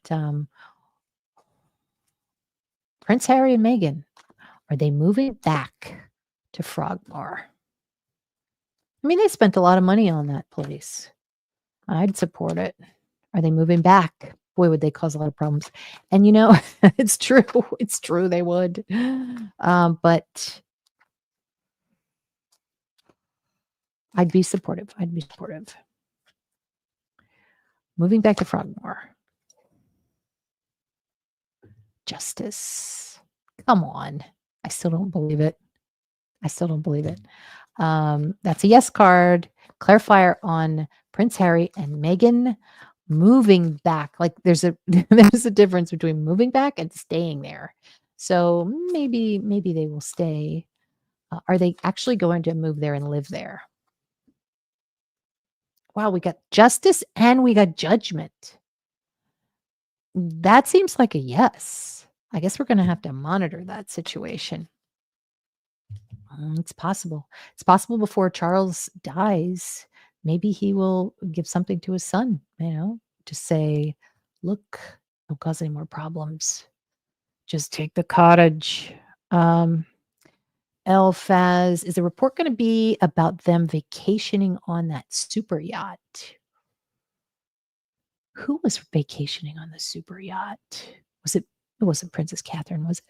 Prince Harry and Meghan, are they moving back to Frogmore? I mean, they spent a lot of money on that place. I'd support it. Are they moving back? Boy, would they cause a lot of problems. And it's true. It's true they would. But I'd be supportive. Moving back to Frogmore. Justice. Come on. I still don't believe it. That's a yes card. Clarifier on Prince Harry and Meghan moving back. Like there's a difference between moving back and staying there. So maybe they will stay. Are they actually going to move there and live there? Wow, we got justice and we got judgment. That seems like a yes. I guess we're going to have to monitor that situation. It's possible. It's possible before Charles dies, maybe he will give something to his son, to say, look, don't cause any more problems. Just take the cottage. Elphaz, is the report going to be about them vacationing on that super yacht? Who was vacationing on the super yacht? It wasn't Princess Catherine, was it?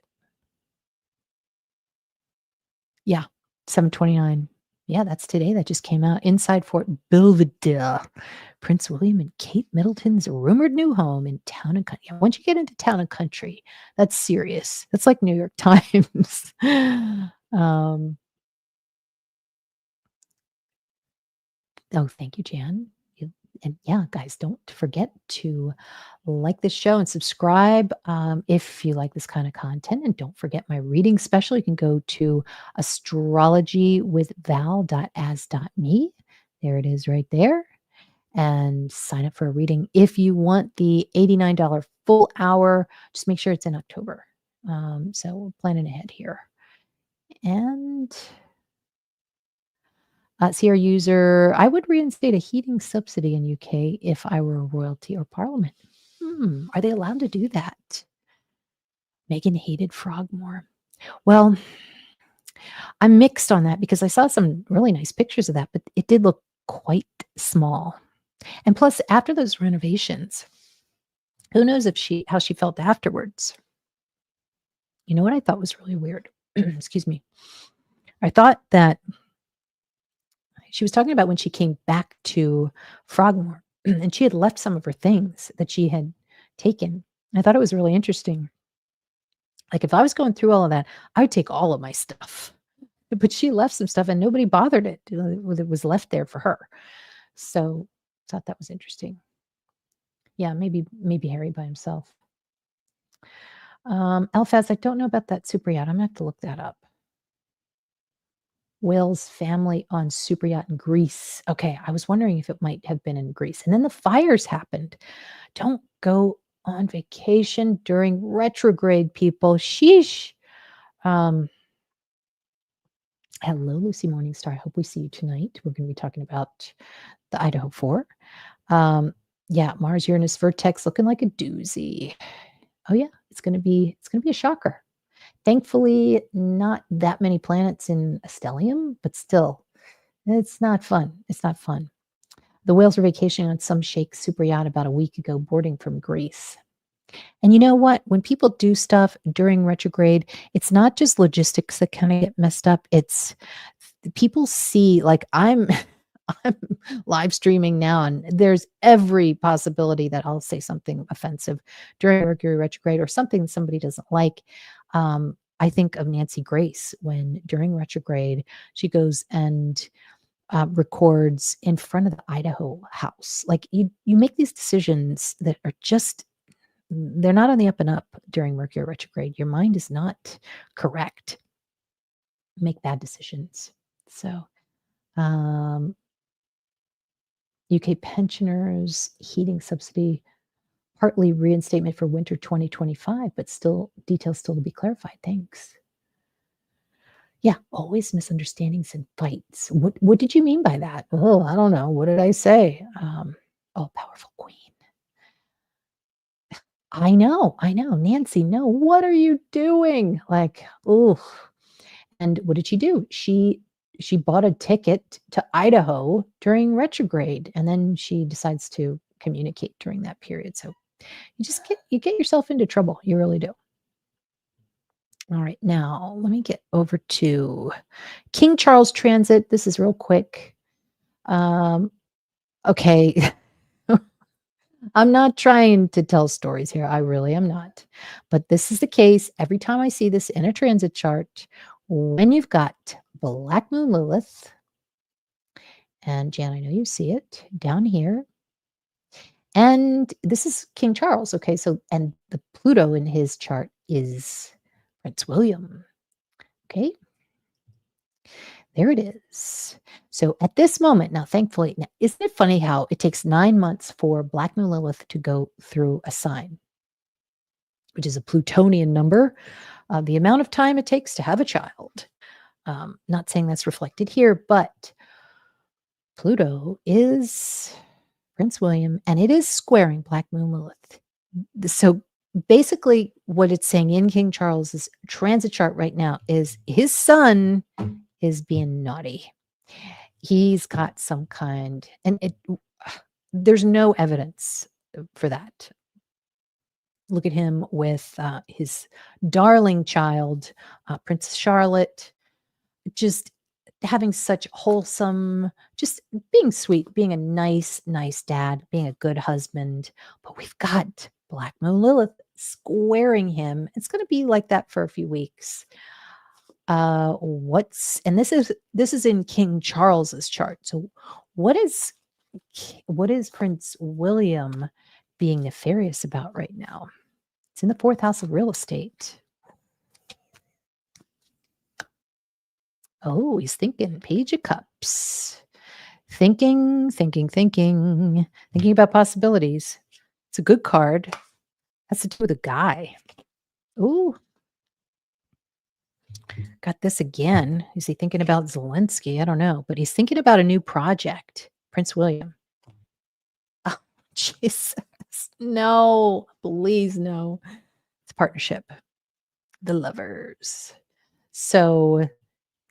Yeah, 7:29. Yeah, that's today. That just came out. Inside Fort Belvedere, Prince William and Kate Middleton's rumored new home in Town and Country. Once you get into Town and Country, that's serious. That's like New York Times. um, oh, thank you, Jan. And yeah, guys, don't forget to like this show and subscribe if you like this kind of content. And don't forget my reading special. You can go to astrologywithval.as.me. There it is right there. And sign up for a reading. If you want the $89 full hour, just make sure it's in October. So we're planning ahead here. And CR user, I would reinstate a heating subsidy in UK if I were a royalty or parliament. Are they allowed to do that? Megan hated Frogmore. Well, I'm mixed on that because I saw some really nice pictures of that, but it did look quite small. And plus, after those renovations, who knows how she felt afterwards? You know what I thought was really weird? Excuse me. I thought that she was talking about when she came back to Frogmore and she had left some of her things that she had taken. I thought it was really interesting. Like if I was going through all of that, I would take all of my stuff. But she left some stuff and nobody bothered it. It was left there for her. So I thought that was interesting. Yeah, maybe Harry by himself. Elphaz, I don't know about that super yacht. I'm gonna have to look that up. Will's family on super yacht in Greece. Okay, I was wondering if it might have been in Greece. And then the fires happened. Don't go on vacation during retrograde, people. Sheesh. Hello, Lucy Morningstar. I hope we see you tonight. We're going to be talking about the Idaho 4. Yeah, Mars Uranus Vertex looking like a doozy. Oh yeah, it's going to be a shocker. Thankfully, not that many planets in a stellium, but still, it's not fun. It's not fun. The whales were vacationing on some Sheikh super yacht about a week ago, boarding from Greece. And you know what? When people do stuff during retrograde, it's not just logistics that kind of get messed up. It's people see, like I'm I'm live streaming now, and there's every possibility that I'll say something offensive during Mercury retrograde or something somebody doesn't like. I think of Nancy Grace when during retrograde she goes and records in front of the Idaho house. Like you make these decisions that are just they're not on the up and up during Mercury retrograde. Your mind is not correct. Make bad decisions. So, UK pensioners heating subsidy, partly reinstatement for winter 2025, but still details still to be clarified. Thanks. Yeah, always misunderstandings and fights. What did you mean by that? Oh, I don't know. What did I say? Oh, powerful queen. I know, Nancy, no, what are you doing? Like, oh. And what did she do? She bought a ticket to Idaho during retrograde, and then she decides to communicate during that period. So you get yourself into trouble. You really do. All right, now let me get over to King Charles transit. This is real quick. Okay. I'm not trying to tell stories here. I really am not. But this is the case every time I see this in a transit chart. When you've got Black Moon Lilith, and Jan, I know you see it down here. And this is King Charles. Okay, so, and the Pluto in his chart is Prince William. Okay, there it is. So at this moment, now thankfully, now, isn't it funny how it takes 9 months for Black Moon Lilith to go through a sign, which is a Plutonian number, the amount of time it takes to have a child. Not saying that's reflected here, but Pluto is Prince William, and it is squaring Black Moon Lilith. So basically, what it's saying in King Charles's transit chart right now is his son is being naughty. He's got some kind, and there's no evidence for that. Look at him with his darling child, Princess Charlotte. just having such wholesome, just being sweet, being a nice, nice dad, being a good husband. But we've got Black Moon Lilith squaring him. It's going to be like that for a few weeks. What's and this is in King Charles's chart. So what is Prince William being nefarious about right now? It's in the fourth house of real estate. Oh, he's thinking Page of Cups. Thinking about possibilities. It's a good card. Has to do with a guy. Ooh. Got this again. Is he thinking about Zelensky? I don't know, but he's thinking about a new project. Prince William. Oh, Jesus. No, please no. It's partnership. The lovers. So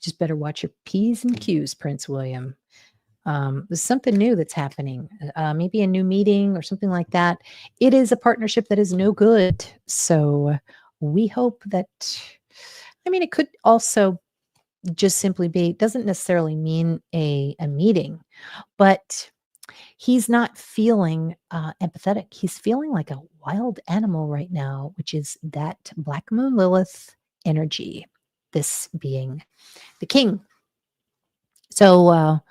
just better watch your P's and Q's, Prince William. There's something new that's happening, maybe a new meeting or something like that. It is a partnership that is no good. So we hope that, it could also just simply be, doesn't necessarily mean a meeting, but he's not feeling empathetic. He's feeling like a wild animal right now, which is that Black Moon Lilith energy, this being the king. So,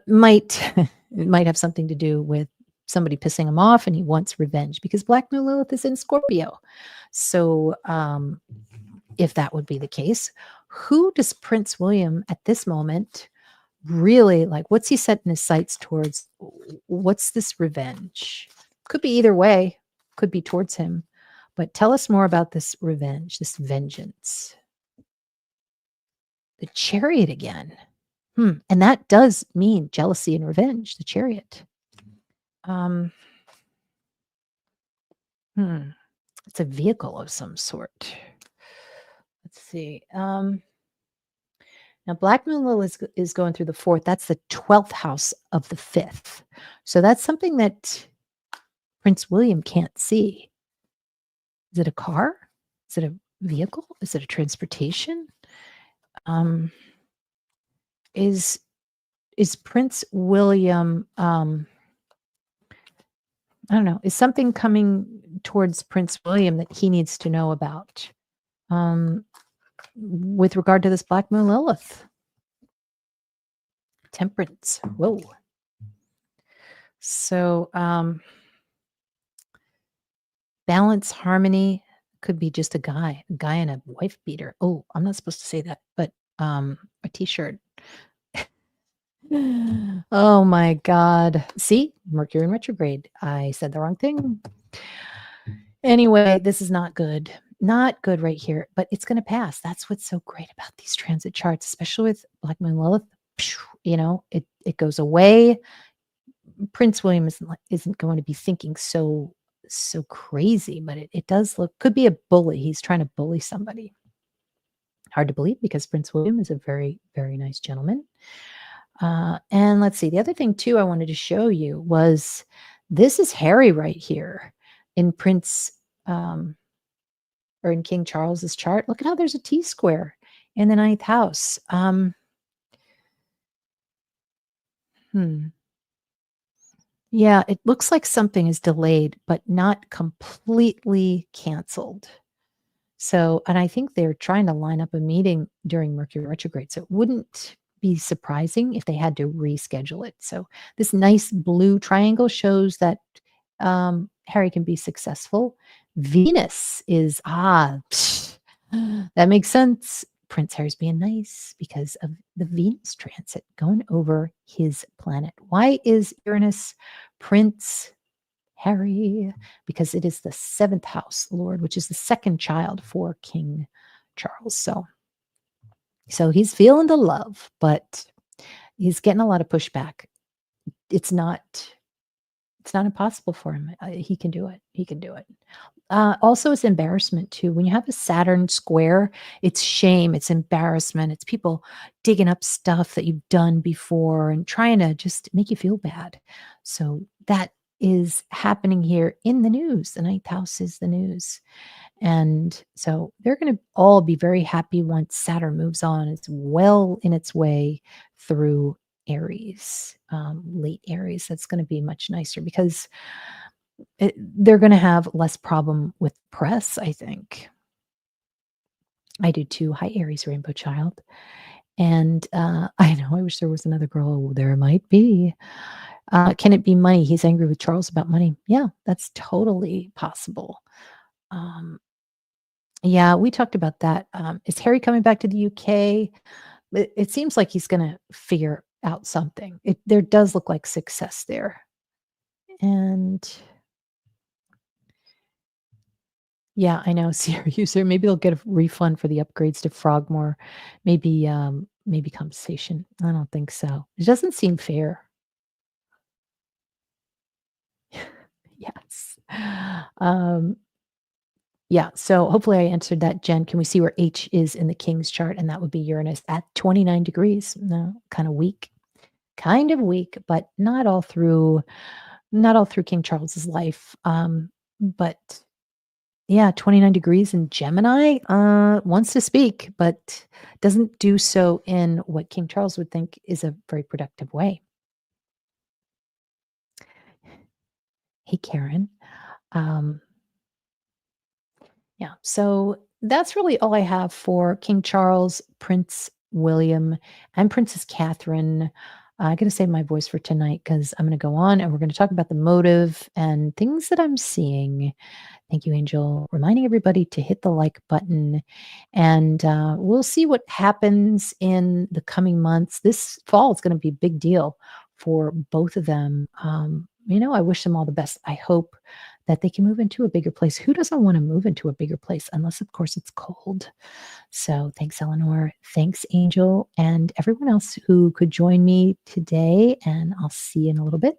might it might have something to do with somebody pissing him off and he wants revenge because Black Moon Lilith is in Scorpio. So if that would be the case, who does Prince William at this moment really like? What's he setting his sights towards? What's this revenge? Could be either way, could be towards him. But tell us more about this revenge, this vengeance. The Chariot again. And that does mean jealousy and revenge, the Chariot. It's a vehicle of some sort. Let's see. Now, Black Moon Lilith is going through the fourth. That's the 12th house of the fifth. So that's something that Prince William can't see. Is it a car? Is it a vehicle? Is it a transportation? Is Prince William, I don't know, is something coming towards Prince William that he needs to know about with regard to this Black Moon Lilith? Temperance. Whoa. So balance, harmony could be just a guy in a wife beater. Oh, I'm not supposed to say that, but a t-shirt. Oh my God. See, Mercury in retrograde. I said the wrong thing. Anyway, this is not good. Not good right here, but it's going to pass. That's what's so great about these transit charts, especially with Black Moon Lilith. It goes away. Prince William isn't going to be thinking so crazy, but it does could be a bully. He's trying to bully somebody. Hard to believe because Prince William is a very, very nice gentleman. And let's see, the other thing too I wanted to show you was this is Harry right here in Prince or in King Charles's chart. Look at how there's a T square in the ninth house. Yeah, it looks like something is delayed, but not completely canceled. So, and I think they're trying to line up a meeting during Mercury retrograde. So it wouldn't be surprising if they had to reschedule it. So this nice blue triangle shows that Harry can be successful. Venus is, that makes sense. Prince Harry's being nice because of the Venus transit going over his planet. Why is Uranus Prince Harry? Because it is the seventh house lord, which is the second child for King Charles. So he's feeling the love, but he's getting a lot of pushback. It's not impossible for him. He can do it. He can do it. Also, it's embarrassment too. When you have a Saturn square, it's shame, it's embarrassment, it's people digging up stuff that you've done before and trying to just make you feel bad. So that is happening here in the news. The ninth house is the news. And so they're going to all be very happy once Saturn moves on. It's well in its way through Aries, late Aries. That's going to be much nicer because they're going to have less problem with press, I think. I do too. Hi, Aries Rainbow Child. And I know, I wish there was another girl. Oh, there might be. Can it be money? He's angry with Charles about money. Yeah, that's totally possible. Um, yeah, we talked about that. Is Harry coming back to the UK? It seems like he's going to figure out something. There does look like success there. And yeah, I know. Sierra user. Maybe they'll get a refund for the upgrades to Frogmore. Maybe compensation. I don't think so. It doesn't seem fair. Yes. Um, yeah. So hopefully I answered that, Jen. Can we see where H is in the King's chart? And that would be Uranus at 29 degrees. No, kind of weak. Kind of weak, but not all through King Charles's life. But yeah, 29 degrees in Gemini, wants to speak, but doesn't do so in what King Charles would think is a very productive way. Hey, Karen. Um, yeah, so that's really all I have for King Charles, Prince William, and Princess Catherine. I'm going to save my voice for tonight because I'm going to go on and we're going to talk about the motive and things that I'm seeing. Thank you, Angel. Reminding everybody to hit the like button. And we'll see what happens in the coming months. This fall is going to be a big deal for both of them. I wish them all the best. I hope that they can move into a bigger place. Who doesn't want to move into a bigger place? Unless, of course, it's cold. So thanks, Eleanor. Thanks, Angel, and everyone else who could join me today. And I'll see you in a little bit.